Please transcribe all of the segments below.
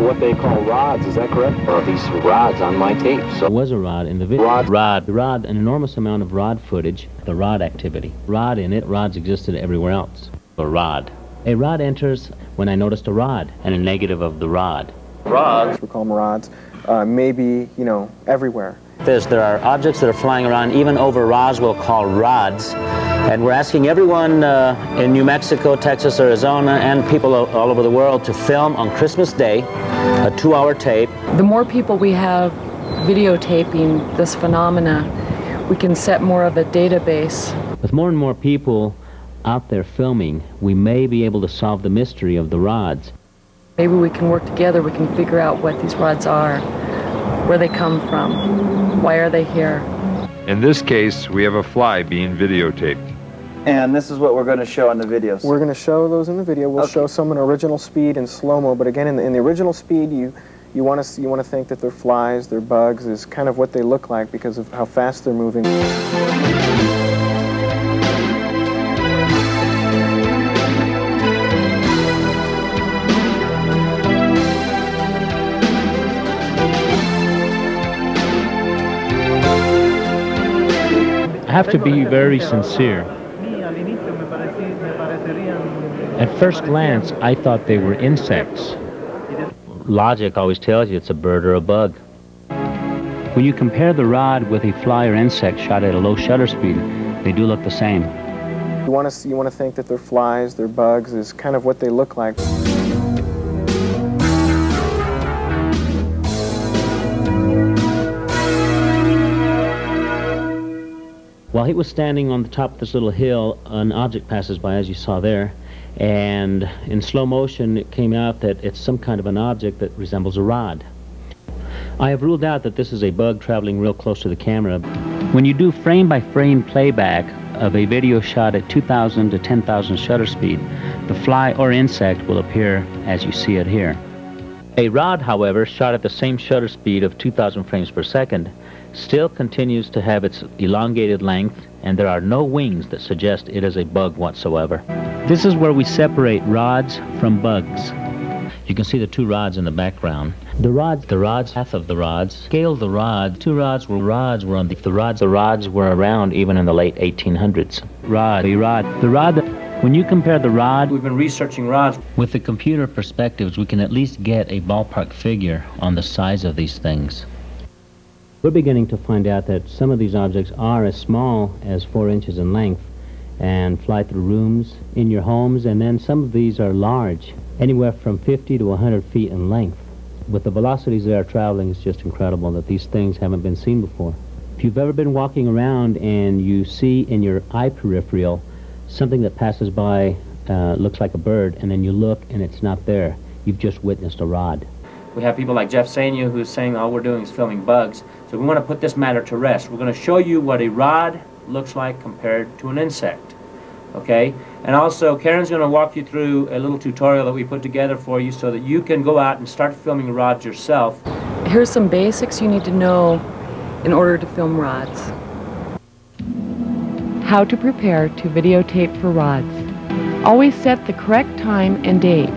what they call rods, is that correct? These rods on my tape. So There was a rod in the video. Rod, an enormous amount of rod footage, the rod activity. Rod in it, rods existed everywhere else. A rod enters when I noticed a rod and a negative of the rod. Rods, we call them rods, maybe, you know, everywhere. there are objects that are flying around even over Roswell called rods. And we're asking everyone in New Mexico, Texas, Arizona, and people all over the world to film on Christmas Day a 2-hour tape. The more people we have videotaping this phenomena, we can set more of a database. With more and more people out there filming, we may be able to solve the mystery of the rods. Maybe we can work together, we can figure out what these rods are, where they come from, why are they here. In this case, we have a fly being videotaped. And this is what we're going to show in the videos. We're going to show those in the video. We'll show some in original speed and slow-mo, but again, in the original speed, you want to think that they're flies, they're bugs, is kind of what they look like because of how fast they're moving. I have to be very sincere. At first glance, I thought they were insects. Logic always tells you it's a bird or a bug. When you compare the rod with a fly or insect shot at a low shutter speed, they do look the same. You want to think that they're flies, they're bugs, is kind of what they look like. While he was standing on the top of this little hill, an object passes by, as you saw there, and in slow motion it came out that it's some kind of an object that resembles a rod. I have ruled out that this is a bug traveling real close to the camera. When you do frame-by-frame playback of a video shot at 2,000 to 10,000 shutter speed, the fly or insect will appear as you see it here. A rod, however, shot at the same shutter speed of 2,000 frames per second, still continues to have its elongated length, and there are no wings that suggest it is a bug whatsoever. This is where we separate rods from bugs. You can see the two rods in the background. The rods, half of the rods, scaled the rod. The rods were on the rods were around even in the late 1800s. When you compare the rod, we've been researching rods. With the computer perspectives, we can at least get a ballpark figure on the size of these things. We're beginning to find out that some of these objects are as small as 4 inches in length and fly through rooms in your homes, and then some of these are large, anywhere from 50 to 100 feet in length. With the velocities they are traveling, it's just incredible that these things haven't been seen before. If you've ever been walking around and you see in your eye peripheral something that passes by, looks like a bird, and then you look and it's not there, you've just witnessed a rod. We have people like Jeff Sanya who's saying all we're doing is filming bugs. So we want to put this matter to rest. We're going to show you what a rod looks like compared to an insect. Okay? And also, Karen's going to walk you through a little tutorial that we put together for you so that you can go out and start filming rods yourself. Here's some basics you need to know in order to film rods. How to prepare to videotape for rods. Always set the correct time and date.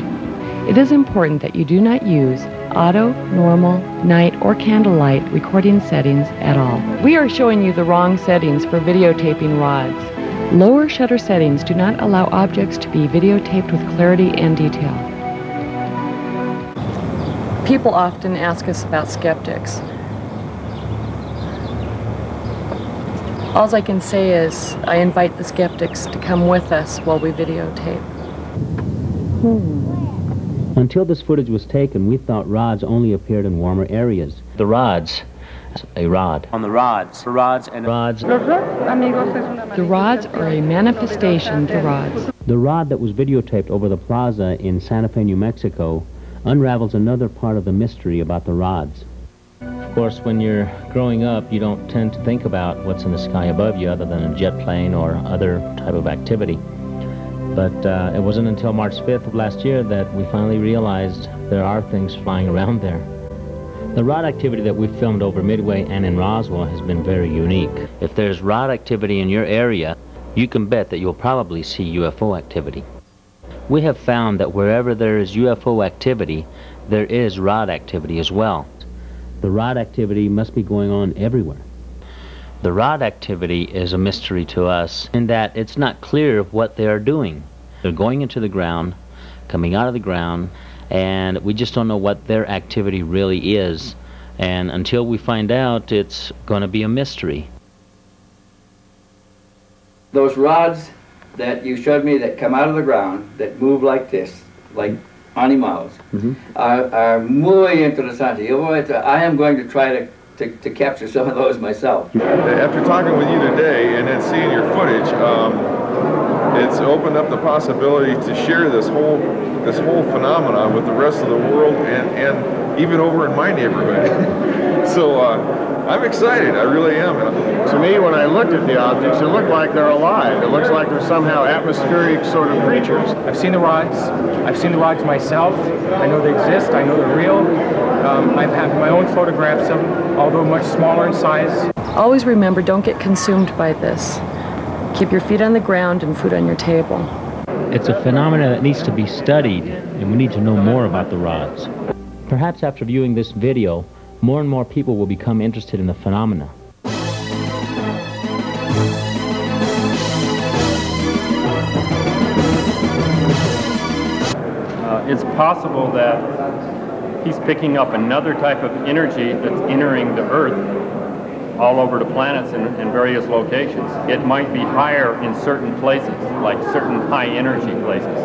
It is important that you do not use auto, normal, night, or candlelight recording settings at all. We are showing you the wrong settings for videotaping rods. Lower shutter settings do not allow objects to be videotaped with clarity and detail. People often ask us about skeptics. All I can say is I invite the skeptics to come with us while we videotape. Until this footage was taken, we thought rods only appeared in warmer areas. The rods, a rod. On the rods. The rods. The rods are a manifestation of the rods. The rod that was videotaped over the plaza in Santa Fe, New Mexico, unravels another part of the mystery about the rods. Of course, when you're growing up, you don't tend to think about what's in the sky above you other than a jet plane or other type of activity. But it wasn't until March 5th of last year that we finally realized there are things flying around there. The rod activity that we've filmed over Midway and in Roswell has been very unique. If there's rod activity in your area, you can bet that you'll probably see UFO activity. We have found that wherever there is UFO activity, there is rod activity as well. The rod activity must be going on everywhere. The rod activity is a mystery to us in that it's not clear what they are doing. They're going into the ground, coming out of the ground, and we just don't know what their activity really is. And until we find out, it's going to be a mystery. Those rods that you showed me that come out of the ground, that move like this, like animals, are muy interesante. I am going to try to capture some of those myself. After talking with you today and then seeing your footage, it's opened up the possibility to share this whole phenomenon with the rest of the world and even over in my neighborhood. So I'm excited, I really am. To me, when I looked at the objects, it looked like they're alive. It looks like they're somehow atmospheric sort of creatures. I've seen the rods. I've seen the rods myself. I know they exist. I know they're real. I've had my own photographs of them, although much smaller in size. Always remember, don't get consumed by this. Keep your feet on the ground and food on your table. It's a phenomenon that needs to be studied, and we need to know more about the rods. Perhaps after viewing this video, more and more people will become interested in the phenomena. It's possible that he's picking up another type of energy that's entering the Earth all over the planets in various locations. It might be higher in certain places, like certain high energy places.